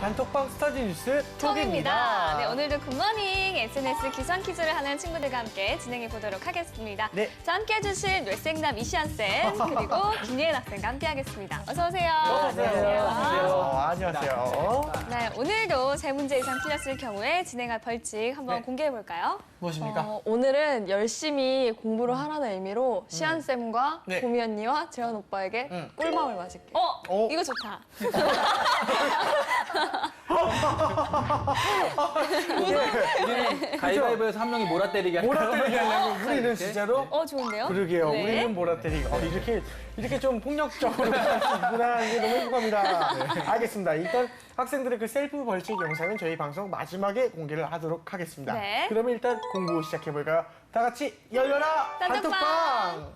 단톡방 스터디 뉴스 톡입니다. 톡입니다. 네, 오늘도 굿모닝 SNS 기상 퀴즈를 하는 친구들과 함께 진행해 보도록 하겠습니다. 네. 자, 함께 해주실 뇌생남 이시안 쌤 그리고 김예은 학생과 함께 하겠습니다. 어서 오세요. 안녕하세요. 네, 오늘도 세 문제 이상 틀렸을 경우에 진행할 벌칙 한번 네. 공개해 볼까요? 무엇입니까? 오늘은 열심히 공부를 하라는 의미로 시안쌤과 네. 보미 언니와 재현 오빠에게 꿀밤을 맞을게요. 오. 이거 좋다. 우리는 가위바위보에서 한 명이 몰아때리기 할까요? 몰아때리기 하려고 우리는 진짜로? 좋은데요? 그러게요. 네. 우리는 몰아때리기. 이렇게 좀 폭력적으로 할 수 있구나. 이게 너무 행복합니다. 알겠습니다. 일단 학생들의 그 셀프 벌칙 영상은 저희 방송 마지막에 공개를 하도록 하겠습니다. 네. 그러면 일단 공부 시작해볼까요? 다 같이 열려라! 단톡방! 단톡방!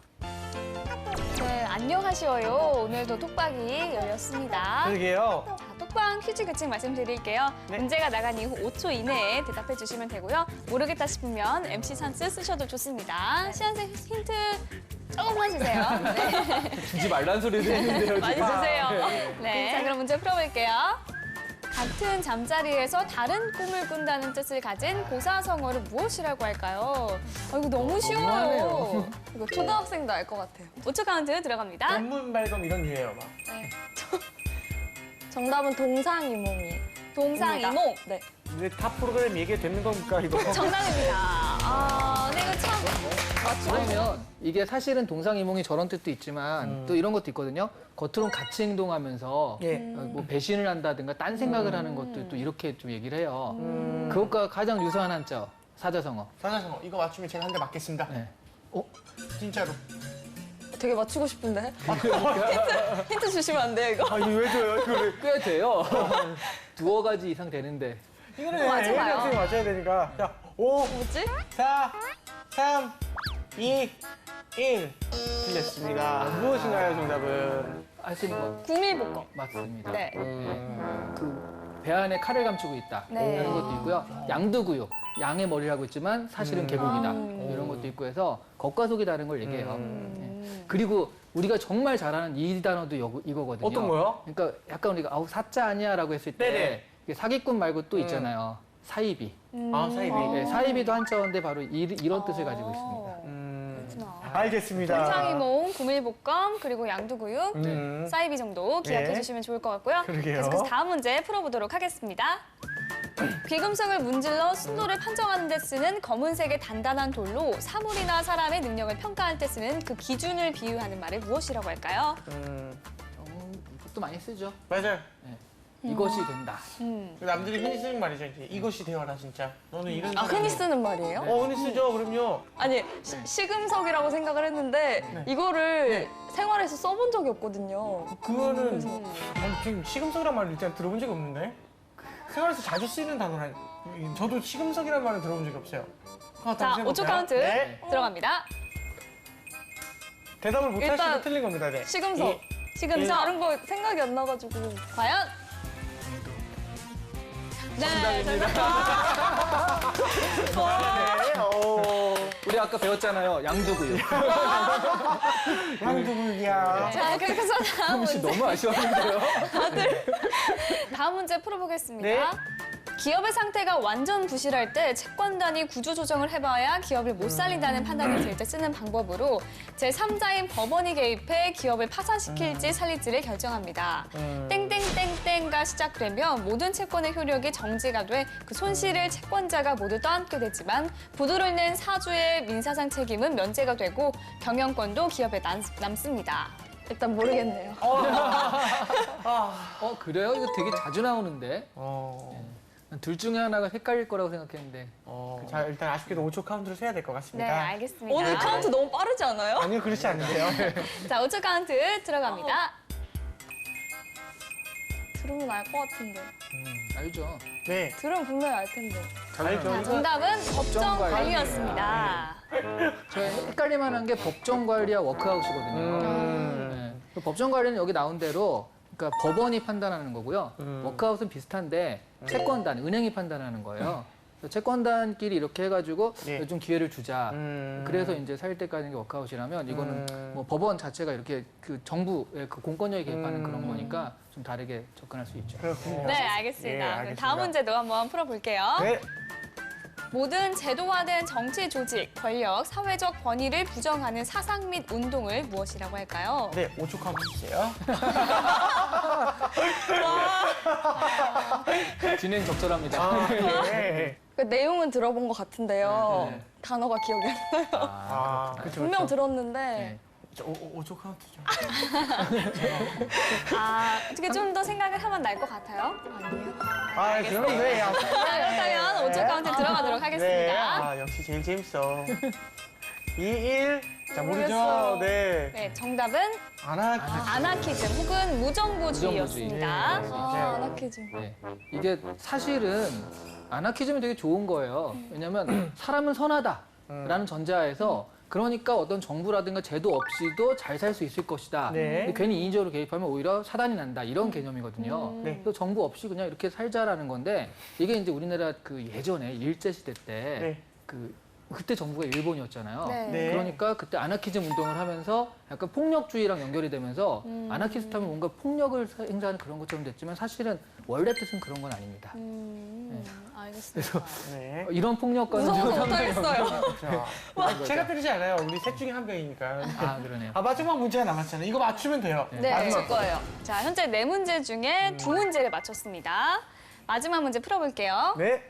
네, 안녕하시어요. 오늘도 톡방이 열렸습니다. 그러게요. 자, 톡방 퀴즈 규칙 말씀드릴게요. 네. 문제가 나간 이후 5초 이내에 대답해 주시면 되고요. 모르겠다 싶으면 MC 찬스 쓰셔도 좋습니다. 시안쌤 힌트 조금만 주세요. 네. 주지 말란 소리 들리는데요, 많이 지금. 주세요. 네. 자, 그럼 문제 풀어볼게요. 같은 잠자리에서 다른 꿈을 꾼다는 뜻을 가진 고사성어를 무엇이라고 할까요? 이거 너무 쉬워요. 너무하네요. 이거 초등학생도 알 것 같아요. 5초 카운트 들어갑니다. 전문 발검 이런 류예요, 막. 정답은 동상이몽이에요. 동상이몽. 네. 근데 타 프로그램 얘기되는 겁니까, 이거? 정답입니다. 네, 이거 참. 그러면 이게 사실은 동상이몽이 저런 뜻도 있지만 또 이런 것도 있거든요. 겉으로는 같이 행동하면서 예. 뭐 배신을 한다든가 딴 생각을 하는 것도 또 이렇게 좀 얘기를 해요. 그것과 가장 유사한 한자, 사자성어. 사자성어, 이거 맞추면 제가 한 대 맞겠습니다. 네. 진짜로. 되게 맞추고 싶은데. 힌트 주시면 안 돼요, 이거? 아, 이거 왜 줘요? 이거를. 꽤 돼요. 두어 가지 이상 되는데. 이거는 맞춰봐요. 애인 학생이 맞춰야 되니까. 자, 5, 뭐지? 4, 3, 2, 1. 틀렸습니다. 무엇인가요, 정답은? 아시는 거 구미복권. 맞습니다. 네. 그 배 안에 칼을 감추고 있다. 네. 이런 것도 있고요. 양두구육. 양의 머리라고 있지만 사실은 개복이다. 이런 것도 있고 해서 겉과 속이 다른 걸 얘기해요. 네. 그리고 우리가 정말 잘 아는 이 단어도 이거거든요. 어떤 거요? 그러니까 약간 우리가 아우 사짜 아니야라고 했을 때 네네. 이게 사기꾼 말고 또 있잖아요. 사이비. 아, 사이비. 네, 사이비도 한자어인데 바로 이런 뜻을 가지고 있습니다. 알겠습니다. 동상이몽, 구밀복검, 그리고 양두구육, 음. 사이비 정도 기억해 네. 주시면 좋을 것 같고요. 그러게요. 계속해서 다음 문제 풀어보도록 하겠습니다. 귀금속을 문질러 순도를 판정하는 데 쓰는 검은색의 단단한 돌로 사물이나 사람의 능력을 평가할 때 쓰는 그 기준을 비유하는 말을 무엇이라고 할까요? 이것도 많이 쓰죠. 맞아요. 이것이 된다. 남들이 흔히 쓰는 말이죠. 이제. 이것이 되어라, 진짜. 너는 이런 아, 흔히 사람이야. 쓰는 말이에요? 흔히 쓰죠, 그럼요. 아니, 시금석이라고 생각을 했는데 이거를 생활에서 써본 적이 없거든요. 그거는 지금 시금석이란 말을 일단 들어본 적이 없는데 생활에서 자주 쓰이는 단어란 저도 시금석이란 말을 들어본 적이 없어요. 자, 5초 카운트 네. 들어갑니다. 대답을 못 일단 하시고 틀린 겁니다. 네. 시금석. 시금석, 다른 거 생각이 안 나가지고. 과연? 네, 정답. 우리 아까 배웠잖아요. 양두구육. 양두굴기야. 자, 그래서 다음 혹시 문제, 너무 아쉬웠는데요. 다음 문제 풀어보겠습니다. 네. 기업의 상태가 완전 부실할 때 채권단이 구조조정을 해봐야 기업을 못 살린다는 판단이 들 때 쓰는 방법으로 제3자인 법원이 개입해 기업을 파산시킬지 살릴지를 결정합니다. 땡땡땡땡가 시작되면 모든 채권의 효력이 정지가 돼 그 손실을 채권자가 모두 떠안게 되지만 부도를 낸 사주의 민사상 책임은 면제가 되고 경영권도 기업에 남습니다. 일단 모르겠네요. 그래요? 이거 되게 자주 나오는데. 둘 중에 하나가 헷갈릴 거라고 생각했는데. 자, 일단 아쉽게도 5초 카운트를 세야 될 것 네, 같습니다. 알겠습니다. 오늘 카운트 너무 빠르지 않아요? 아니요, 그렇지 않는데요. 자, 5초 카운트 들어갑니다. 들으면 알 것 같은데. 알죠? 네. 들으면 분명히 알 텐데. 알죠. 정답은 법정관리. 법정관리였습니다. 저 헷갈릴 만한 게 법정관리와 워크아웃이거든요. 네. 그 법정관리는 여기 나온 대로 그러니까 법원이 판단하는 거고요. 워크아웃은 비슷한데 채권단, 은행이 판단하는 거예요. 채권단끼리 이렇게 해가지고 네. 좀 기회를 주자. 음. 그래서 이제 살때 까는 게 워크아웃이라면 이거는 뭐 법원 자체가 이렇게 그 정부의 그 공권력이 개입하는 그런 거니까 좀 다르게 접근할 수 있죠. 그렇군요. 네, 알겠습니다. 예, 그럼 알겠습니다. 다음 문제도 한번 풀어볼게요. 네. 모든 제도화된 정치 조직, 권력, 사회적 권위를 부정하는 사상 및 운동을 무엇이라고 할까요? 네, 5초 카운트 주세요. 진행 적절합니다. 아, 네. 그 내용은 들어본 것 같은데요. 네. 단어가 기억이 안 나요. 아, 그렇죠. 분명 그렇죠. 들었는데 네. 5초 카운트 좀. 어떻게 좀 더 생각을 하면 날 것 같아요? 아니에요. 아, 그럼 네. 야. 자, 그렇다면 5초 카운트 들어가도록 네. 하겠습니다. 아, 역시 제일 재밌어. 2, 1. 자, 모르죠? 모르겠어요. 네. 네, 정답은 아나키즘 혹은 무정부주의였습니다. 무정부주의. 네. 아, 아나키즘. 네. 이게 사실은 아나키즘이 되게 좋은 거예요. 왜냐하면 사람은 선하다라는 전제하에서 그러니까 어떤 정부라든가 제도 없이도 잘 살 수 있을 것이다. 네. 근데 괜히 인위적으로 개입하면 오히려 사단이 난다. 이런 개념이거든요. 네. 그래서 정부 없이 그냥 이렇게 살자라는 건데 이게 이제 우리나라 그 예전에 일제 시대 때 네. 그때 정부가 일본이었잖아요. 네. 네. 그러니까 그때 아나키즘 운동을 하면서 약간 폭력주의랑 연결이 되면서 아나키스트하면 뭔가 폭력을 행사하는 그런 것처럼 됐지만 사실은 원래 뜻은 그런 건 아닙니다. 알겠습니다. 네. 이런 폭력과는 무서워서 좀 상관이 못하겠어요. 자, 아, 제가 때리지 않아요. 우리 셋 중에 한 명이니까. 아, 그러네요. 아, 마지막 문제가 남았잖아요. 이거 맞추면 돼요. 네, 마지막 맞출 거예요. 자, 현재 4문제 중에 2문제를 맞췄습니다. 마지막 문제 풀어볼게요. 네.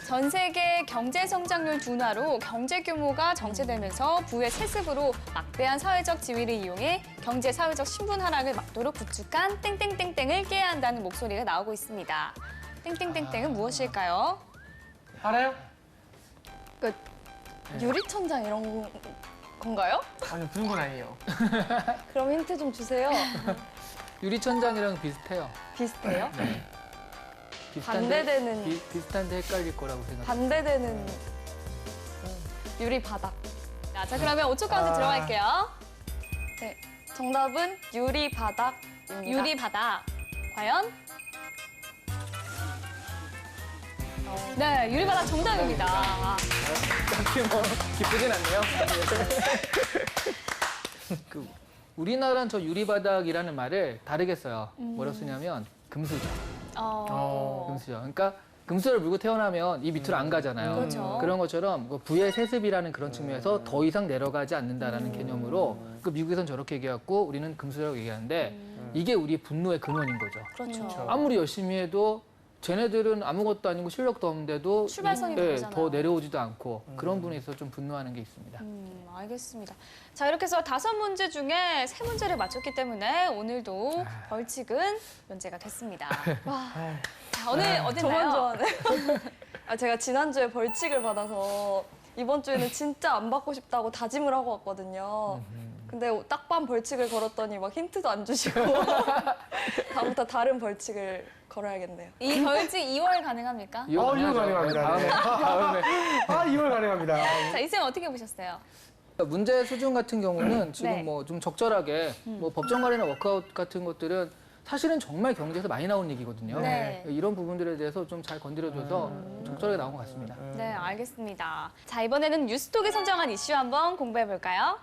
전 세계 경제 성장률 둔화로 경제 규모가 정체되면서 부의 세습으로 막대한 사회적 지위를 이용해 경제 사회적 신분 하락을 막도록 구축한 땡땡땡땡을 깨야 한다는 목소리가 나오고 있습니다. 땡땡땡땡은 무엇일까요? 알아요? 그 유리천장 이런 건가요? 아니요, 그런 건 아니에요. 그럼 힌트 좀 주세요. 유리천장이랑 비슷해요. 비슷해요? 비슷한데, 반대되는 비슷한데 헷갈릴 거라고 생각해요. 반대되는 유리 바닥. 자, 그러면 5초 카운트 들어갈게요. 네, 정답은 유리 바닥입니다. 유리 바닥. 과연? 네, 유리 바닥 정답입니다. 딱히 뭐 기쁘진 않네요. 그 우리나라는 저 유리바닥이라는 말을 다르게 써요. 뭐라 쓰냐면 금수저. 금수저. 그러니까 금수저를 물고 태어나면 이 밑으로 안 가잖아요. 그렇죠. 런 것처럼 그 부의 세습이라는 그런 측면에서 더 이상 내려가지 않는다라는 개념으로 그 미국에선 저렇게 얘기하고 우리는 금수저라고 얘기하는데 이게 우리의 분노의 근원인 거죠. 그렇죠. 아무리 열심히 해도 쟤네들은 아무것도 아니고 실력도 없는데도 출발선이 네, 다르잖아요. 더 내려오지도 않고 그런 분에 있어서 좀 분노하는 게 있습니다. 알겠습니다. 자, 이렇게 해서 5문제 중에 3문제를 맞췄기 때문에 오늘도 벌칙은 면제가 됐습니다. 자, 오늘 저만 어땠나요? 좋아하네. 아, 제가 지난주에 벌칙을 받아서 이번 주에는 진짜 안 받고 싶다고 다짐을 하고 왔거든요. 근데 딱밤 벌칙을 걸었더니 막 힌트도 안 주시고 다음부터 다른 벌칙을 걸어야겠네요. 이 벌칙 2월 가능합니까? 이월 가능합니다. 다음에, 네. 다음에. 아, 2월 가능합니다. 자, 이쌤 어떻게 보셨어요? 문제 수준 같은 경우는 지금 네. 뭐 좀 적절하게 뭐 법정 관리나 워크아웃 같은 것들은 사실은 정말 경제에서 많이 나온 얘기거든요. 네. 이런 부분들에 대해서 좀 잘 건드려줘서 적절하게 나온 것 같습니다. 네, 알겠습니다. 자, 이번에는 뉴스톡이 선정한 이슈 한번 공부해 볼까요?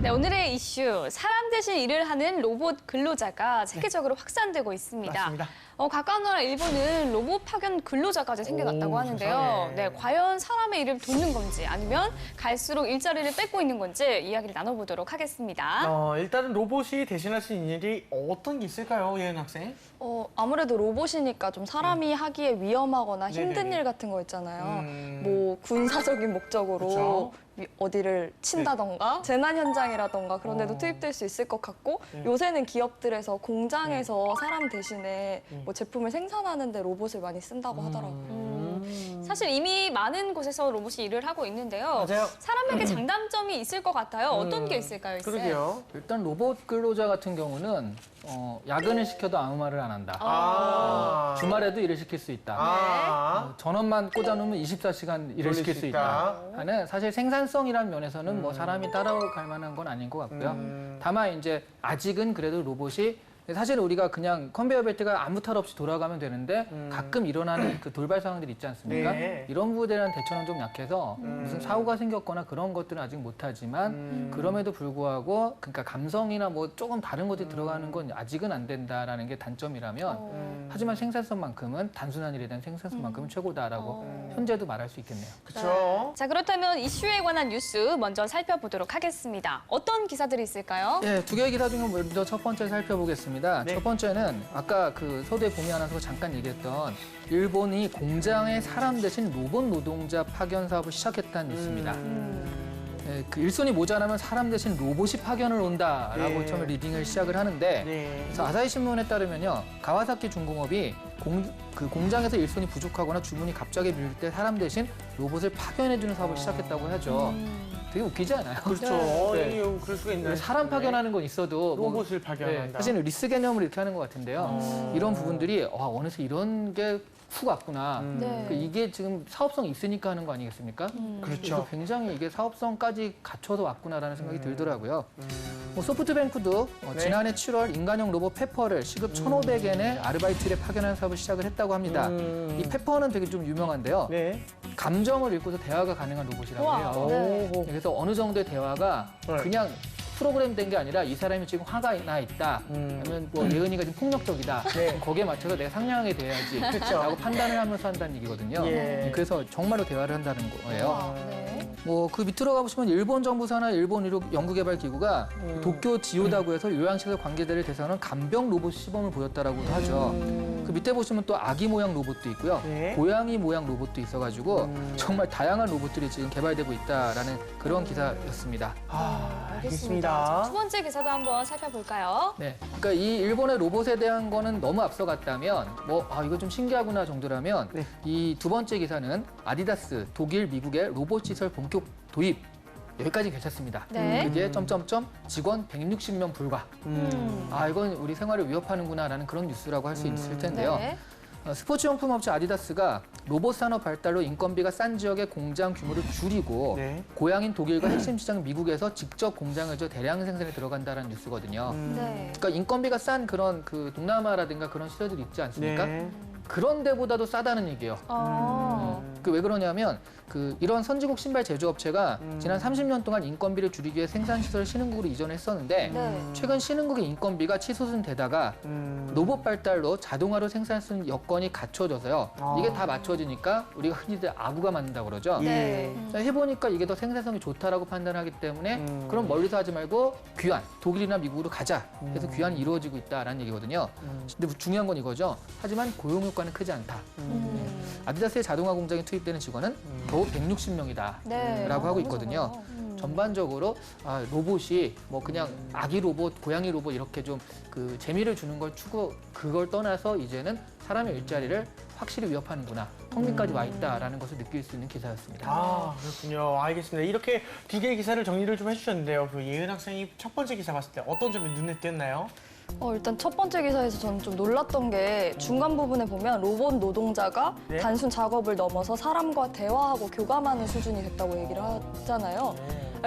네, 오늘의 이슈, 사람 대신 일을 하는 로봇 근로자가 세계적으로 확산되고 있습니다. 맞습니다. 가까운 나라 일본은 로봇 파견 근로자까지 생겨났다고 오, 하는데요. 세상에. 네, 과연 사람의 일을 돕는 건지 아니면 갈수록 일자리를 뺏고 있는 건지 이야기를 나눠보도록 하겠습니다. 일단은 로봇이 대신할 수 있는 일이 어떤 게 있을까요, 예은 학생? 아무래도 로봇이니까 좀 사람이 하기에 위험하거나 힘든 네네네. 일 같은 거 있잖아요. 음. 뭐 군사적인 목적으로 그쵸. 어디를 친다던가 재난 현장이라던가 그런 데도 투입될 수 있을 것 같고 요새는 기업들에서 공장에서 사람 대신에 뭐 제품을 생산하는 데 로봇을 많이 쓴다고 하더라고요. 사실 이미 많은 곳에서 로봇이 일을 하고 있는데요. 맞아요. 사람에게 장단점이 있을 것 같아요. 어떤 게 있을까요, 쌤? 그러게요. 일단 로봇 근로자 같은 경우는 야근을 시켜도 아무 말을 안 한다. 주말에도 일을 시킬 수 있다. 전원만 꽂아놓으면 24시간 일을 시킬 수 있다. 하는 사실 생산성이라는 면에서는 뭐 사람이 따라갈 만한 건 아닌 것 같고요. 다만 이제 아직은 그래도 로봇이 사실 우리가 그냥 컨베이어 벨트가 아무 탈 없이 돌아가면 되는데 가끔 일어나는 그 돌발 상황들이 있지 않습니까? 네. 이런 부분에 대한 대처는 좀 약해서 무슨 사고가 생겼거나 그런 것들은 아직 못하지만 그럼에도 불구하고 그러니까 감성이나 뭐 조금 다른 것들이 들어가는 건 아직은 안 된다라는 게 단점이라면 하지만 생산성만큼은 단순한 일에 대한 생산성만큼은 최고다라고 현재도 말할 수 있겠네요. 그렇죠. 자, 그렇다면 이슈에 관한 뉴스 먼저 살펴보도록 하겠습니다. 어떤 기사들이 있을까요? 예, 두 개의 기사 중에 먼저 첫 번째 살펴보겠습니다. 네. 첫 번째는 아까 그 서두에 봄이 아나운서가 잠깐 얘기했던 일본이 공장에 사람 대신 로봇 노동자 파견 사업을 시작했다는 뉴스입니다. 예, 그 일손이 모자라면 사람 대신 로봇이 파견을 온다라고 네. 처음에 리딩을 시작을 하는데 네. 그래서 아사히 신문에 따르면요, 가와사키 중공업이 공장에서 일손이 부족하거나 주문이 갑자기 밀릴 때 사람 대신 로봇을 파견해주는 사업을 시작했다고 하죠. 되게 웃기지 않아요? 그렇죠. 네. 그럴 수가 있나요? 사람 파견하는 건 있어도 뭐 로봇을 파견한다. 사실은 리스 개념을 이렇게 하는 것 같은데요. 이런 부분들이 어느새 이런 게 훅 왔구나. 네. 그 이게 지금 사업성이 있으니까 하는 거 아니겠습니까? 그렇죠. 그래서 굉장히 이게 사업성까지 갖춰서 왔구나라는 생각이 들더라고요. 뭐 소프트뱅크도 네. 지난해 7월 인간형 로봇 페퍼를 시급 1,500엔에 아르바이트에 파견하는 사업을 시작을 했다고 합니다. 이 페퍼는 되게 좀 유명한데요. 네. 감정을 읽고서 대화가 가능한 로봇이라고 우와. 해요. 네. 그래서 어느 정도의 대화가 네. 그냥 프로그램 된 게 아니라 이 사람이 지금 화가 나 있다. 아니면 뭐 예은이가 지금 폭력적이다. 네. 거기에 맞춰서 내가 상냥하게 대해야지. 그쵸. 라고 판단을 하면서 한다는 얘기거든요. 예. 그래서 정말로 대화를 한다는 거예요. 와, 네. 뭐 그 밑으로 가보시면 일본 정부 산하 일본 의료 연구개발기구가 도쿄 지오다구에서 요양시설 관계자를 대상으로 간병 로봇 시범을 보였다라고도 하죠. 그 밑에 보시면 또 아기 모양 로봇도 있고요. 네. 고양이 모양 로봇도 있어가지고 정말 다양한 로봇들이 지금 개발되고 있다라는 그런 기사였습니다. 알겠습니다. 두 번째 기사도 한번 살펴볼까요? 네, 그러니까 이 일본의 로봇에 대한 거는 너무 앞서갔다면 이거 좀 신기하구나 정도라면 네. 이 두 번째 기사는 아디다스, 독일, 미국의 로봇 시설 본격 도입 여기까지 괜찮습니다. 네. 그 뒤에 점점점 직원 160명 불과. 이건 우리 생활을 위협하는구나라는 그런 뉴스라고 할 수 있을 텐데요. 네. 스포츠용품 업체 아디다스가 로봇 산업 발달로 인건비가 싼 지역의 공장 규모를 줄이고 네. 고향인 독일과 핵심 시장 미국에서 직접 공장을 대량 생산에 들어간다는 뉴스거든요. 네. 그러니까 인건비가 싼 그런 그 동남아라든가 그런 시설들이 있지 않습니까? 네. 그런 데보다도 싸다는 얘기예요. 그 왜 그러냐면 이런 선진국 신발 제조업체가 지난 30년 동안 인건비를 줄이기 위해 생산시설 신흥국으로 이전했었는데 네. 최근 신흥국의 인건비가 치솟은 데다가 로봇 발달로 자동화로 생산할 수 있는 여건이 갖춰져서요. 이게 다 맞춰지니까 우리가 흔히들 아구가 맞는다고 그러죠. 네. 자, 해보니까 이게 더 생산성이 좋다라고 판단하기 때문에 그럼 멀리서 하지 말고 귀환, 독일이나 미국으로 가자. 그래서 귀환이 이루어지고 있다라는 얘기거든요. 근데 중요한 건 이거죠. 하지만 고용 효과는 크지 않다. 아디다스의 자동화 공장에 투입되는 직원은 겨우 160명이다. 네. 라고 하고 있거든요. 전반적으로 로봇이 뭐 그냥 아기 로봇, 고양이 로봇 이렇게 좀 그 재미를 주는 걸 그걸 떠나서 이제는 사람의 일자리를 확실히 위협하는구나. 성민까지 와 있다라는 것을 느낄 수 있는 기사였습니다. 그렇군요. 알겠습니다. 이렇게 두 개의 기사를 정리를 좀 해주셨는데요. 그 예은 학생이 첫 번째 기사 봤을 때 어떤 점이 눈에 띄었나요? 일단 첫 번째 기사에서 저는 좀 놀랐던 게 중간 부분에 보면 로봇 노동자가 네. 단순 작업을 넘어서 사람과 대화하고 교감하는 수준이 됐다고 얘기를 하잖아요.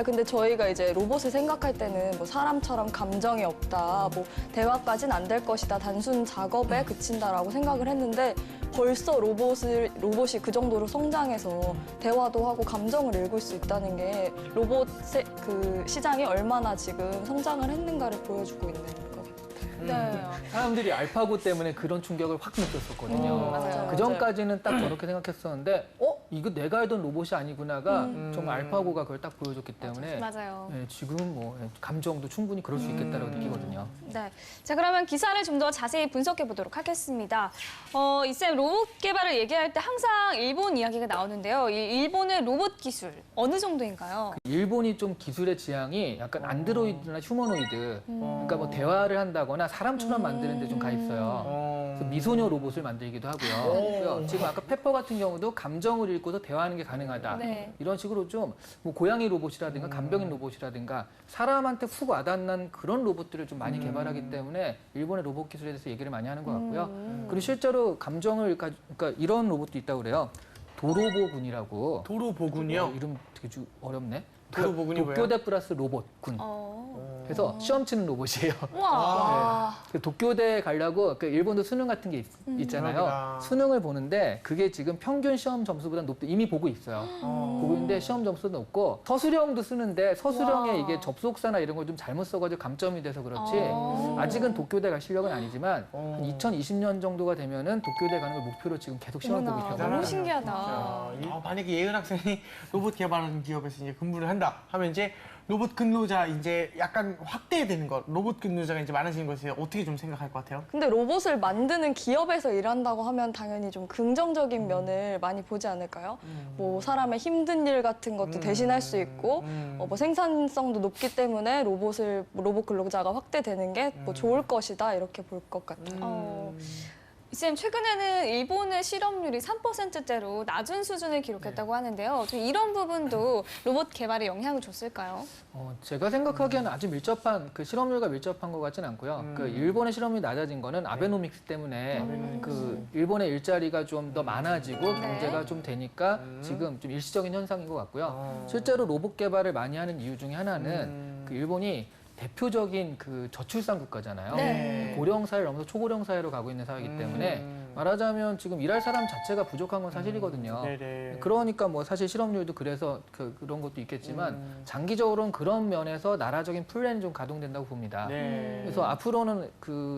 근데 저희가 이제 로봇을 생각할 때는 뭐 사람처럼 감정이 없다, 뭐 대화까지는 안 될 것이다, 단순 작업에 그친다라고 생각을 했는데 벌써 로봇이 그 정도로 성장해서 대화도 하고 감정을 읽을 수 있다는 게 로봇의 그 시장이 얼마나 지금 성장을 했는가를 보여주고 있는 것 같아요. 네. 사람들이 알파고 때문에 그런 충격을 확 느꼈었거든요. 맞아요. 그 전까지는 딱 저렇게 생각했었는데, 이거 내가 알던 로봇이 아니구나가 정말 알파고가 그걸 딱 보여줬기 때문에 맞아요. 예, 지금 뭐 감정도 충분히 그럴 수 있겠다고 느끼거든요. 네. 자, 그러면 기사를 좀 더 자세히 분석해 보도록 하겠습니다. 이쌤 로봇 개발을 얘기할 때 항상 일본 이야기가 나오는데요. 이 일본의 로봇 기술 어느 정도인가요? 일본이 좀 기술의 지향이 약간 안드로이드나 휴머노이드, 그러니까 뭐 대화를 한다거나 사람처럼 만드는 데 좀 가 있어요. 그래서 미소녀 로봇을 만들기도 하고요. 그래서 지금 아까 페퍼 같은 경우도 감정을 읽고서 대화하는 게 가능하다. 네. 이런 식으로 좀 뭐 고양이 로봇이라든가 간병인 로봇이라든가 사람한테 훅 와닿는 그런 로봇들을 좀 많이 개발하기 때문에 일본의 로봇 기술에 대해서 얘기를 많이 하는 것 같고요. 그리고 실제로 감정을 그러니까 이런 로봇도 있다고 그래요. 도로보군이라고. 도로보군요. 이름 되게 어렵네. 도로보군이 뭐예요? 도쿄대 플러스 로봇군. 그래서 시험 치는 로봇이에요. 와. 그 도쿄대 가려고 그 일본도 수능 같은 게 있잖아요. 그러구나. 수능을 보는데 그게 지금 평균 시험 점수보다 높대 이미 보고 있어요. 보고 있는데 시험 점수도 높고 서술형도 쓰는데 서술형에 와. 이게 접속사나 이런 걸 좀 잘못 써가지고 감점이 돼서 그렇지 어. 아직은 도쿄대 갈 실력은 아니지만 한 2020년 정도가 되면은 도쿄대 가는 걸 목표로 지금 계속 시험을 보고 어머나, 있다고 너무 합니다. 신기하다. 만약에 예은 학생이 로봇 개발하는 기업에서 이제 근무를 한다 하면 이제 로봇 근로자 이제 약간 확대되는 것, 로봇 근로자가 이제 많아지는 것에 어떻게 좀 생각할 것 같아요? 근데 로봇을 만드는 기업에서 일한다고 하면 당연히 좀 긍정적인 면을 많이 보지 않을까요? 뭐 사람의 힘든 일 같은 것도 대신할 수 있고 뭐 생산성도 높기 때문에 로봇 근로자가 확대되는 게 뭐 좋을 것이다 이렇게 볼 것 같아요. 쌤, 최근에는 일본의 실업률이 3%대로 낮은 수준을 기록했다고 하는데요. 좀 이런 부분도 로봇 개발에 영향을 줬을까요? 제가 생각하기에는 아주 밀접한 그 실업률과 밀접한 것 같지는 않고요. 그 일본의 실업률이 낮아진 거는 아베노믹스 때문에 그 일본의 일자리가 좀 더 많아지고 경제가 좀 되니까 지금 좀 일시적인 현상인 것 같고요. 실제로 로봇 개발을 많이 하는 이유 중에 하나는 그 일본이 대표적인 그 저출산 국가잖아요. 네. 고령 사회를 넘어서 초고령 사회로 가고 있는 사회이기 때문에 말하자면 지금 일할 사람 자체가 부족한 건 사실이거든요. 네네. 그러니까 뭐 사실 실업률도 그래서 그런 것도 있겠지만 장기적으로는 그런 면에서 나라적인 플랜이 좀 가동된다고 봅니다. 네. 그래서 앞으로는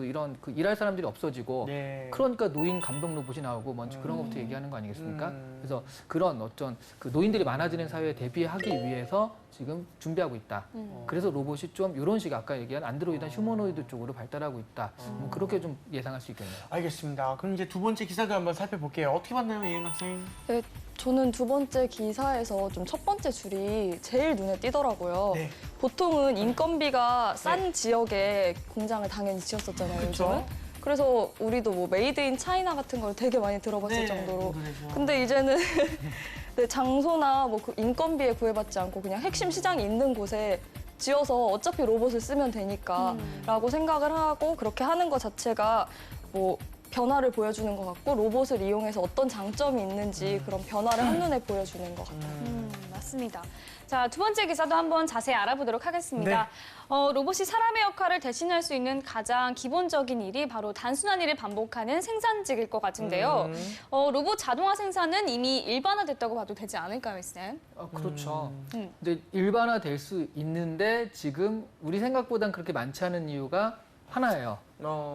이런 일할 사람들이 없어지고 네. 그러니까 노인 감독 로봇이 나오고 먼저 그런 것부터 얘기하는 거 아니겠습니까? 그래서 그런 어떤 그 노인들이 많아지는 사회에 대비하기 위해서 지금 준비하고 있다. 그래서 로봇이 좀 이런 식 아까 얘기한 안드로이드나 휴머노이드 쪽으로 발달하고 있다. 뭐 그렇게 좀 예상할 수 있겠네요. 알겠습니다. 그럼 이제 두 번째 기사도 한번 살펴볼게요. 어떻게 봤나요, 예은 학생? 네, 저는 두 번째 기사에서 좀 첫 번째 줄이 제일 눈에 띄더라고요. 네. 보통은 인건비가 싼 지역에 공장을 당연히 지었었잖아요, 그쵸. 요즘은. 그래서 우리도 뭐 메이드 인 차이나 같은 걸 되게 많이 들어봤을 네, 정도로. 그래서. 근데 이제는 네, 장소나 뭐 그 인건비에 구애받지 않고 그냥 핵심 시장이 있는 곳에 지어서 어차피 로봇을 쓰면 되니까 라고 생각을 하고 그렇게 하는 것 자체가 뭐 변화를 보여주는 것 같고 로봇을 이용해서 어떤 장점이 있는지 그런 변화를 한눈에 보여주는 것 같아요. 맞습니다. 자, 두 번째 기사도 한번 자세히 알아보도록 하겠습니다. 로봇이 사람의 역할을 대신할 수 있는 가장 기본적인 일이 바로 단순한 일을 반복하는 생산직일 것 같은데요. 로봇 자동화 생산은 이미 일반화됐다고 봐도 되지 않을까요, 쌤? 그렇죠. 근데 일반화될 수 있는데 지금 우리 생각보단 그렇게 많지 않은 이유가 하나예요.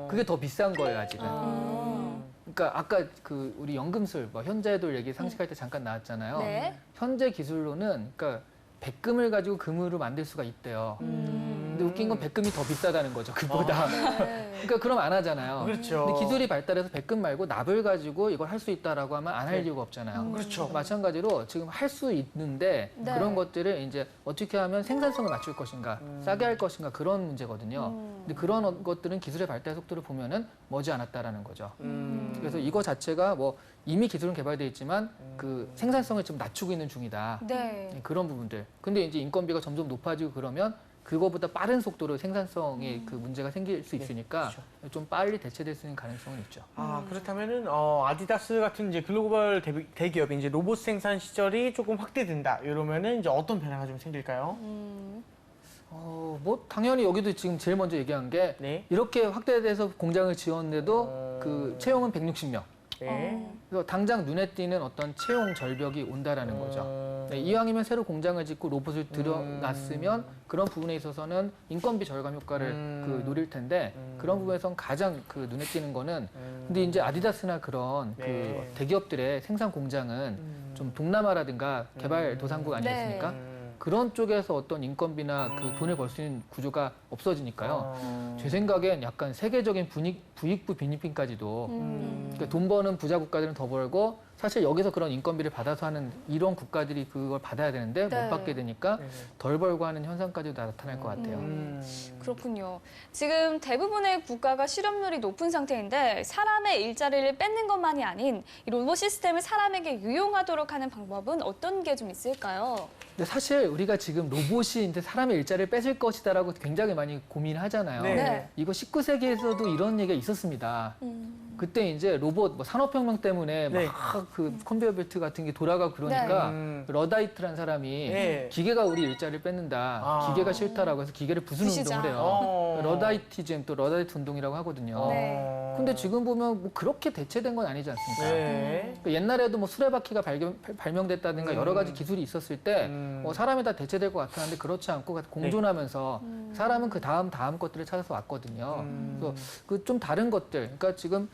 그게 더 비싼 거예요, 아직은. 그러니까 아까 그 우리 연금술, 뭐 현재돌 얘기 상식할 때 잠깐 나왔잖아요. 네. 현재 기술로는 그러니까 백금을 가지고 금으로 만들 수가 있대요. 근데 웃긴 건 백금이 더 비싸다는 거죠, 그보다. 그러니까 그럼 안 하잖아요. 그렇죠. 근데 기술이 발달해서 백금 말고 납을 가지고 이걸 할 수 있다라고 하면 안 할 이유가 없잖아요. 그렇죠. 마찬가지로 지금 할 수 있는데 네. 그런 것들을 이제 어떻게 하면 생산성을 맞출 것인가, 싸게 할 것인가 그런 문제거든요. 근데 그런 것들은 기술의 발달 속도를 보면은 머지않았다라는 거죠. 그래서 이거 자체가 뭐 이미 기술은 개발돼 있지만 그 생산성을 좀 낮추고 있는 중이다. 네. 그런 부분들. 근데 이제 인건비가 점점 높아지고 그러면 그거보다 빠른 속도로 생산성에 그 문제가 생길 수 있으니까 좀 빨리 대체될 수 있는 가능성은 있죠. 그렇다면은 아디다스 같은 이제 글로벌 대기업이 이제 로봇 생산 시절이 조금 확대된다. 이러면은 이제 어떤 변화가 좀 생길까요? 뭐 당연히 여기도 지금 제일 먼저 얘기한 게 네. 이렇게 확대돼서 공장을 지었는데도 그 채용은 160명. 네. 그래서 당장 눈에 띄는 어떤 채용 절벽이 온다라는 거죠. 네, 이왕이면 새로 공장을 짓고 로봇을 들여놨으면 그런 부분에 있어서는 인건비 절감 효과를 그 노릴 텐데 그런 부분에선 가장 그 눈에 띄는 거는 근데 이제 아디다스나 그런 네. 그 대기업들의 생산 공장은 좀 동남아라든가 개발도상국 아니겠습니까? 그런 쪽에서 어떤 인건비나 그 돈을 벌 수 있는 구조가 없어지니까요. 제 생각엔 약간 세계적인 부익부 빈익빈까지도 그러니까 돈 버는 부자 국가들은 더 벌고 사실 여기서 그런 인건비를 받아서 하는 이런 국가들이 그걸 받아야 되는데 네. 못 받게 되니까 덜 벌고 하는 현상까지도 나타날 것 같아요. 그렇군요. 지금 대부분의 국가가 실업률이 높은 상태인데 사람의 일자리를 뺏는 것만이 아닌 이 로봇 시스템을 사람에게 유용하도록 하는 방법은 어떤 게 좀 있을까요? 근데 사실 우리가 지금 로봇이 이제 사람의 일자리를 뺏을 것이다라고 굉장히 많이 고민하잖아요. 네. 이거 19세기에서도 이런 얘기가 있었습니다. 그때 이제 로봇 뭐 산업혁명 때문에 네. 막 그 컨베이어 벨트 같은 게 돌아가고 그러니까 러다이트라는 사람이 네. 기계가 우리 일자리를 뺏는다. 기계가 싫다라고 해서 기계를 부수는 부시자. 운동을 해요. 러다이티즘 또 러다이트 운동이라고 하거든요. 네. 근데 지금 보면 뭐 그렇게 대체된 건 아니지 않습니까? 네. 그 옛날에도 뭐 수레바퀴가 발명됐다든가 여러 가지 기술이 있었을 때 사람이 다 대체될 것 같았는데 그렇지 않고 공존하면서 사람은 그 다음 것들을 찾아서 왔거든요. 그래서 그 좀 다른 것들, 그러니까 지금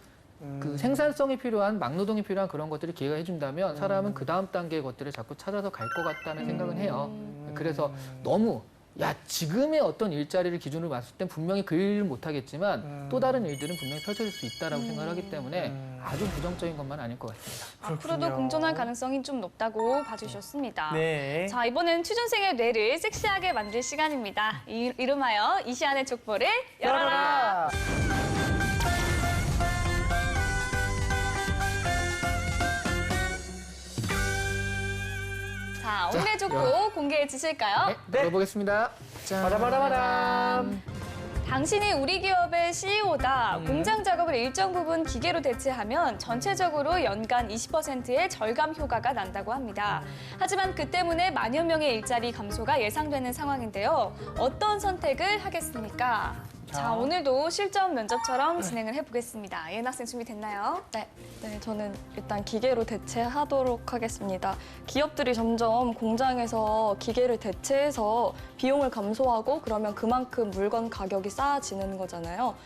그 생산성이 필요한 막노동이 필요한 그런 것들을 기회가 해준다면 사람은 그 다음 단계의 것들을 자꾸 찾아서 갈 것 같다는 생각은 해요. 그래서 너무 야 지금의 어떤 일자리를 기준으로 봤을 땐 분명히 그 일을 못하겠지만 또 다른 일들은 분명히 펼쳐질 수 있다라고 생각을 하기 때문에 아주 부정적인 것만 아닐 것 같습니다. 앞으로도 그렇군요. 공존할 가능성이 좀 높다고 봐주셨습니다. 네. 자, 이번엔 취준생의 뇌를 섹시하게 만들 시간입니다. 이름하여 이시안의 족보를 열어라. 자, 오늘의 족보 공개해 주실까요? 네, 열어보겠습니다. 짠. 바다바다바담. 당신이 우리 기업의 CEO다. 공장 작업을 일정 부분 기계로 대체하면 전체적으로 연간 20%의 절감 효과가 난다고 합니다. 하지만 그 때문에 만여 명의 일자리 감소가 예상되는 상황인데요. 어떤 선택을 하겠습니까? 자, 오늘도 실전 면접처럼 진행을 해보겠습니다. 예은 학생 준비됐나요? 네, 저는 일단 기계로 대체하도록 하겠습니다. 기업들이 점점 공장에서 기계를 대체해서 비용을 감소하고 그러면 그만큼 물건 가격이 싸지는 거잖아요.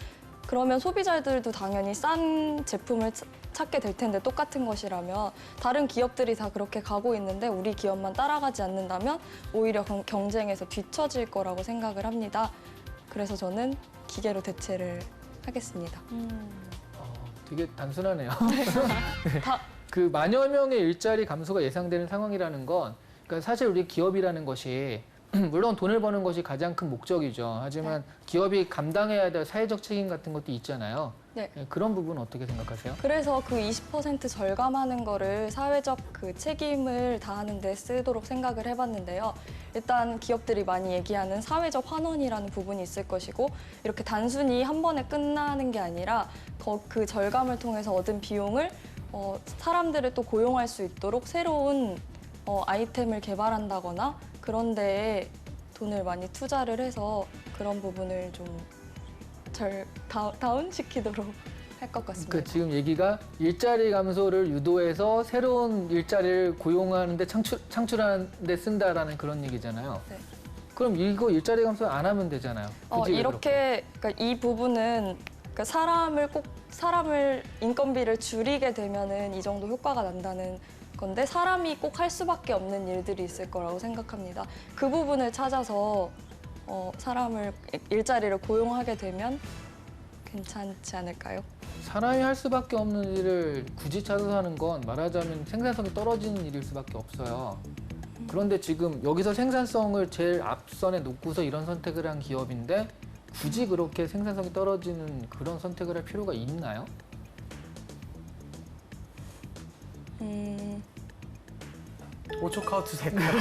그러면 소비자들도 당연히 싼 제품을 찾게 될 텐데 똑같은 것이라면 다른 기업들이 다 그렇게 가고 있는데 우리 기업만 따라가지 않는다면 오히려 경쟁에서 뒤처질 거라고 생각을 합니다. 그래서 저는 기계로 대체를 하겠습니다. 되게 단순하네요. 그 만여 명의 일자리 감소가 예상되는 상황이라는 건 그러니까 사실 우리 기업이라는 것이 물론 돈을 버는 것이 가장 큰 목적이죠. 하지만 기업이 감당해야 될 사회적 책임 같은 것도 있잖아요. 네. 그런 부분은 어떻게 생각하세요? 그래서 그 20% 절감하는 거를 사회적 그 책임을 다하는 데 쓰도록 생각을 해봤는데요. 일단 기업들이 많이 얘기하는 사회적 환원이라는 부분이 있을 것이고 이렇게 단순히 한 번에 끝나는 게 아니라 그 절감을 통해서 얻은 비용을 사람들을 또 고용할 수 있도록 새로운 아이템을 개발한다거나 그런 데에 돈을 많이 투자를 해서 그런 부분을 좀 다운시키도록 할 것 같습니다. 그 지금 얘기가 일자리 감소를 유도해서 새로운 일자리를 고용하는 데 창출하는 데 쓴다라는 그런 얘기잖아요. 네. 그럼 이거 일자리 감소 안 하면 되잖아요. 굳이 왜 그렇게? 그러니까 이 부분은 그러니까 사람을 인건비를 줄이게 되면은 이 정도 효과가 난다는 건데 사람이 꼭 할 수밖에 없는 일들이 있을 거라고 생각합니다. 그 부분을 찾아서 일자리를 고용하게 되면 괜찮지 않을까요? 사람이 할 수밖에 없는 일을 굳이 찾아서 하는 건 말하자면 생산성이 떨어지는 일일 수밖에 없어요. 그런데 지금 여기서 생산성을 제일 앞선에 놓고서 이런 선택을 한 기업인데 굳이 그렇게 생산성이 떨어지는 그런 선택을 할 필요가 있나요? 5초 카운트 될까요?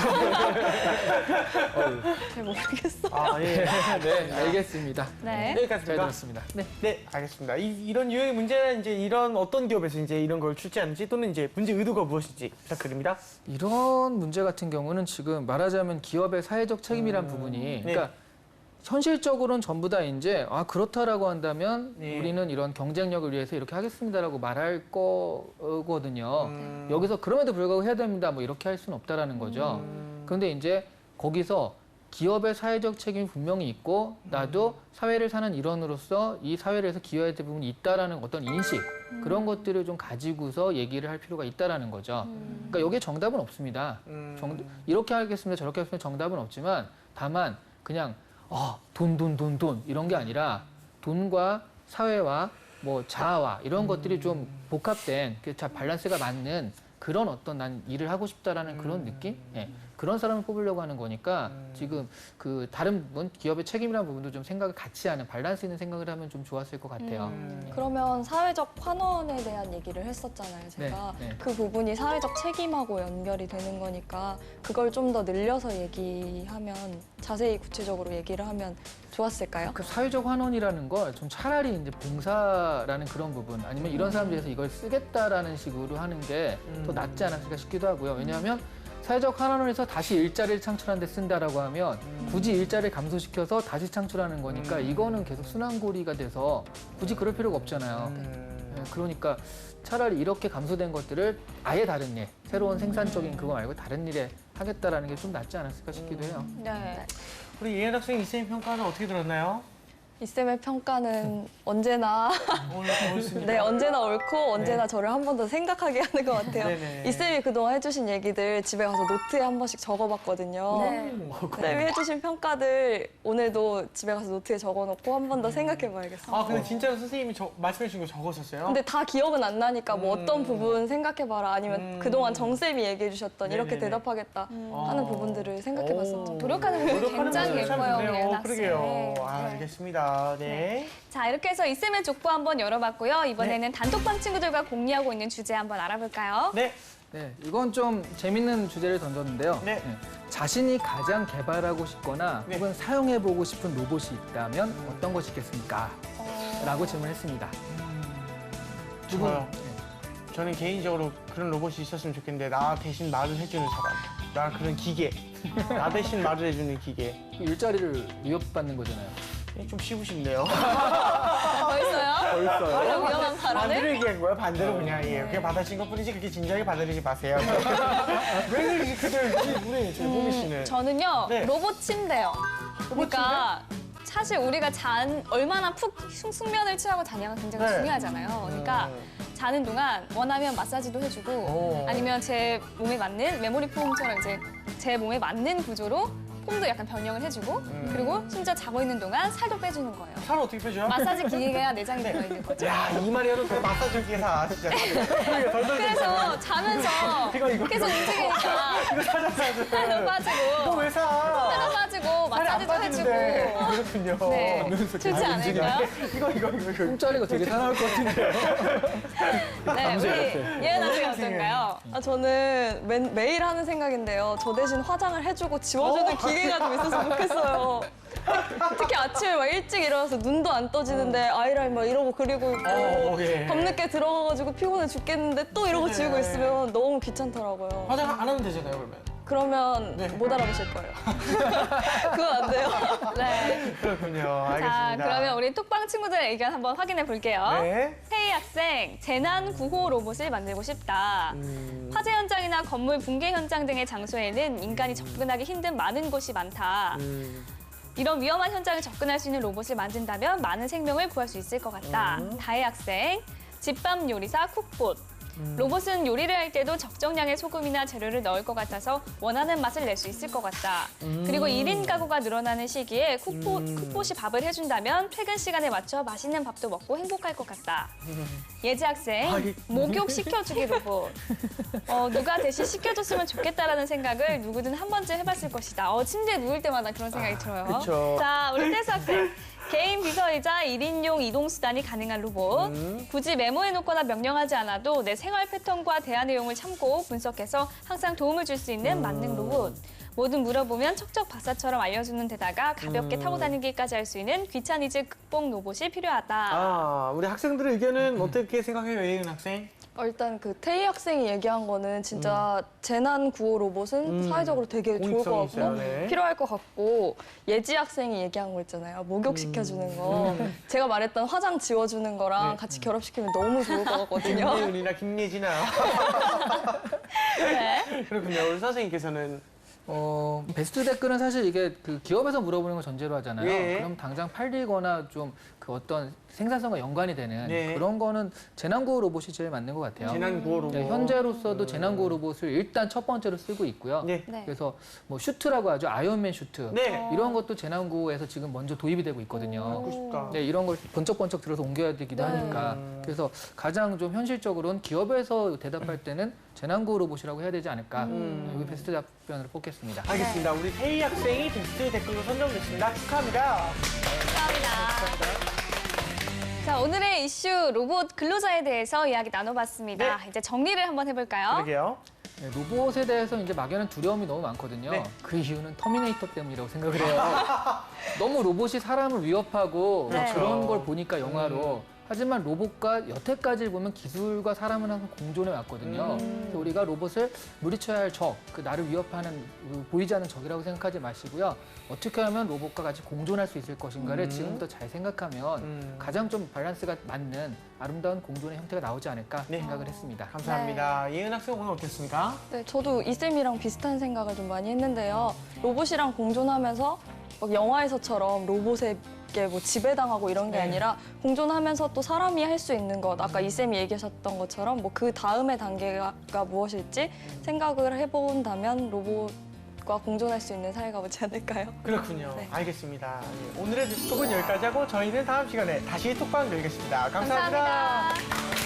잘 모르겠어요. 아, 예. 네, 알겠습니다. 네. 잘 여기까지입니다. 들었습니다. 네. 네, 알겠습니다. 이런 유형의 문제는 이제 이런 어떤 기업에서 이제 이런 걸 출제하는지 또는 이제 문제 의도가 무엇인지 부탁드립니다. 이런 문제 같은 경우는 지금 말하자면 기업의 사회적 책임이란 부분이 그러니까 현실적으로는 전부 다 이제 그렇다라고 한다면 네. 우리는 이런 경쟁력을 위해서 이렇게 하겠습니다라고 말할 거거든요. 여기서 그럼에도 불구하고 해야 됩니다. 뭐 이렇게 할 수는 없다라는 거죠. 그런데 이제 거기서 기업의 사회적 책임이 분명히 있고 나도 사회를 사는 일원으로서 이 사회를 해서 기여해야 될 부분이 있다라는 어떤 인식 그런 것들을 좀 가지고서 얘기를 할 필요가 있다라는 거죠. 그러니까 여기에 정답은 없습니다. 이렇게 하겠습니다, 저렇게 하겠습니다 정답은 없지만 다만 그냥 돈 이런 게 아니라 돈과 사회와 뭐 자아와 이런 것들이 좀 복합된 밸런스가 맞는 그런 어떤 난 일을 하고 싶다라는 그런 느낌? 예. 그런 사람을 뽑으려고 하는 거니까 지금 그 다른 부분, 기업의 책임이라는 부분도 좀 생각을 같이 하는 밸런스 있는 생각을 하면 좀 좋았을 것 같아요. 그러면 사회적 환원에 대한 얘기를 했었잖아요, 제가. 네, 네. 그 부분이 사회적 책임하고 연결이 되는 거니까 그걸 좀 더 늘려서 얘기하면 자세히 구체적으로 얘기를 하면 좋았을까요? 그 사회적 환원이라는 걸 좀 차라리 이제 봉사라는 그런 부분 아니면 이런 사람들 위해서 이걸 쓰겠다라는 식으로 하는 게 더 낫지 않았을까 싶기도 하고요. 왜냐하면 사회적 환원을 해서 다시 일자리를 창출하는 데 쓴다라고 하면 굳이 일자리를 감소시켜서 다시 창출하는 거니까 이거는 계속 순환고리가 돼서 굳이 그럴 필요가 없잖아요. 네, 그러니까 차라리 이렇게 감소된 것들을 아예 다른 일, 새로운 생산적인 그거 말고 다른 일에 하겠다라는 게 좀 낫지 않았을까 싶기도 해요. 네. 우리 이혜연 학생 이쌤 평가는 어떻게 들었나요? 이쌤의 평가는 언제나 옳습니다. 네, 언제나 옳고 언제나 저를 한 번 더 생각하게 하는 것 같아요. 네네. 이쌤이 그동안 해주신 얘기들 집에 가서 노트에 한 번씩 적어봤거든요. 네. 쌤이 해주신 평가들 오늘도 집에 가서 노트에 적어놓고 한 번 더 생각해봐야겠어요. 아, 근데 진짜로 선생님이 말씀해 주신 거 적으셨어요? 근데 다 기억은 안 나니까 뭐 어떤 부분 생각해봐라 아니면 그동안 정쌤이 얘기해주셨던 이렇게 네네네. 대답하겠다 하는 부분들을 생각해봤었죠. 노력하는 모습이 굉장히 모습이 참 예뻐요, 좋네요. 우리 학생. 그러게요. 아, 네. 알겠습니다. 네. 자, 이렇게 해서 이쌤의 족보 한번 열어봤고요. 이번에는 단톡방 친구들과 공유하고 있는 주제 한번 알아볼까요? 네. 네, 이건 좀 재밌는 주제를 던졌는데요. 네. 자신이 가장 개발하고 싶거나 네. 혹은 사용해보고 싶은 로봇이 있다면 어떤 것이 있겠습니까? 라고 질문했습니다. 좋아요. 네. 저는 개인적으로 그런 로봇이 있었으면 좋겠는데 나 대신 말을 해주는 사람. 나 그런 기계. 나 대신 말을 해주는 기계. 그 일자리를 위협받는 거잖아요. 좀 쉬고 싶네요. 벌써요? 벌써요? 그런 위험한 반대로 발언을? 얘기한 거야, 반대로 그냥. 예, 그냥 받아친 것 뿐이지 그렇게 진지하게 받아들이지 마세요. 왜 그러지, 그들, 우리, 저희 보미 씨는. 저는요, 네. 로봇 침대요. 그러니까 사실 우리가 얼마나 푹 숙면을 취하고 자냐가 굉장히 네. 중요하잖아요. 그러니까 자는 동안 원하면 마사지도 해주고 오. 아니면 제 몸에 맞는 메모리 폼처럼 이제 제 몸에 맞는 구조로 폼도 약간 변형을 해주고 그리고 심지어 자고 있는 동안 살도 빼주는 거예요. 살을 어떻게 빼줘요? 마사지 기계가 내장이 들어있는 거죠. 야, 이 말이야도 그 마사지 기사 진짜. 그러니까 덜덜 그래서 자면서 이거. 계속 움직이니까 이거 사잖아. 살도 빠지고 이거 왜 사? 살도 빠지고 살이 안 마사지도 빠지는데. 해주고 그렇군요. 네, 좋지 않을까요? 이거. 꿈자리가 되게 사나울 것 같은데요. 네, 우리 예은 학생 어떤가요? 아, 저는 매일 하는 생각인데요. 저 대신 화장을 해주고 지워주는 기계가 좀 있었으면 좋겠어요. 특히 아침에 막 일찍 일어나서 눈도 안 떠지는데 아이라인 막 이러고 그리고 있고 예. 밤늦게 들어가가지고 피곤해 죽겠는데 또 이러고 네. 지우고 있으면 너무 귀찮더라고요. 화장 안 하면 되잖아요, 그러면. 그러면 네. 못 알아보실 거예요. 그건 안 돼요. 네. 그렇군요. 자, 알겠습니다. 그러면 우리 톡방 친구들의 의견 한번 확인해 볼게요. 네. 태희 학생, 재난 구호 로봇을 만들고 싶다. 화재 현장이나 건물 붕괴 현장 등의 장소에는 인간이 접근하기 힘든 많은 곳이 많다. 이런 위험한 현장에 접근할 수 있는 로봇을 만든다면 많은 생명을 구할 수 있을 것 같다. 다혜 학생, 집밥 요리사 쿡봇. 로봇은 요리를 할 때도 적정량의 소금이나 재료를 넣을 것 같아서 원하는 맛을 낼 수 있을 것 같다. 그리고 1인 가구가 늘어나는 시기에 쿡봇이 밥을 해준다면 퇴근 시간에 맞춰 맛있는 밥도 먹고 행복할 것 같다. 예지 학생, 목욕 시켜주기 로봇. 누가 대신 시켜줬으면 좋겠다라는 생각을 누구든 한 번쯤 해봤을 것이다. 침대에 누울 때마다 그런 생각이 들어요. 그쵸. 자, 우리 떼수 학생. 개인 비서이자 1인용 이동수단이 가능한 로봇. 굳이 메모해놓거나 명령하지 않아도 내 생활 패턴과 대화 내용을 참고 분석해서 항상 도움을 줄 수 있는 만능 로봇. 뭐든 물어보면 척척 박사처럼 알려주는 데다가 가볍게 타고 다니기까지 할 수 있는 귀차니즘 극복 로봇이 필요하다. 아, 우리 학생들의 의견은 어떻게 생각해요, 예은 학생? 일단 그 태희 학생이 얘기한 거는 진짜 재난 구호 로봇은 사회적으로 되게 좋을 것 공익성이 같고 있어요, 네. 필요할 것 같고 예지 학생이 얘기한 거 있잖아요. 목욕 시켜주는 거. 제가 말했던 화장 지워주는 거랑 같이 결합시키면 너무 좋을 것 같거든요. 김예은이나 김예진아. 네. 그렇군요. 우리 선생님께서는 베스트 댓글은 사실 이게 그 기업에서 물어보는 걸 전제로 하잖아요. 예. 그럼 당장 팔리거나 좀 그 어떤 생산성과 연관이 되는 네. 그런 거는 재난구호 로봇이 제일 맞는 것 같아요. 재난구호 로봇. 네, 현재로서도 재난구호 로봇을 일단 첫 번째로 쓰고 있고요. 네. 네. 그래서 뭐 슈트라고 하죠. 아이언맨 슈트. 네. 이런 것도 재난구호에서 지금 먼저 도입이 되고 있거든요. 갖고 싶다. 네, 이런 걸 번쩍번쩍 들어서 옮겨야 되기도 하니까. 그래서 가장 좀 현실적으로는 기업에서 대답할 때는 재난구호 로봇이라고 해야 되지 않을까. 여기 베스트 답변으로 뽑겠습니다. 알겠습니다. 우리 태희 학생이 베스트 댓글로 선정됐습니다. 축하합니다. 감사합니다. 자, 오늘의 이슈 로봇 근로자에 대해서 이야기 나눠봤습니다. 이제 정리를 한번 해볼까요? 그러게요. 네, 로봇에 대해서 이제 막연한 두려움이 너무 많거든요. 네. 그 이유는 터미네이터 때문이라고 생각을 해요. 너무 로봇이 사람을 위협하고 네. 그런 걸 보니까 영화로. 하지만 로봇과 여태까지 보면 기술과 사람은 항상 공존해 왔거든요. 그래서 우리가 로봇을 물리쳐야 할 적, 그 나를 위협하는 보이지 않는 적이라고 생각하지 마시고요. 어떻게 하면 로봇과 같이 공존할 수 있을 것인가를 지금부터 잘 생각하면 가장 좀 밸런스가 맞는 아름다운 공존의 형태가 나오지 않을까 네. 생각을 했습니다. 감사합니다. 예은 학생 오늘 어땠습니까? 네, 저도 이쌤이랑 비슷한 생각을 좀 많이 했는데요. 로봇이랑 공존하면서 막 영화에서처럼 로봇에게 뭐 지배당하고 이런 게 네. 아니라 공존하면서 또 사람이 할 수 있는 것, 아까 이쌤이 얘기하셨던 것처럼 뭐 그 다음의 단계가 무엇일지 생각을 해본다면 로봇과 공존할 수 있는 사회가 오지 않을까요? 그렇군요. 네. 알겠습니다. 예, 오늘의 뉴스톡은 여기까지 하고 저희는 다음 시간에 다시 톡방 열겠습니다. 감사합니다. 감사합니다.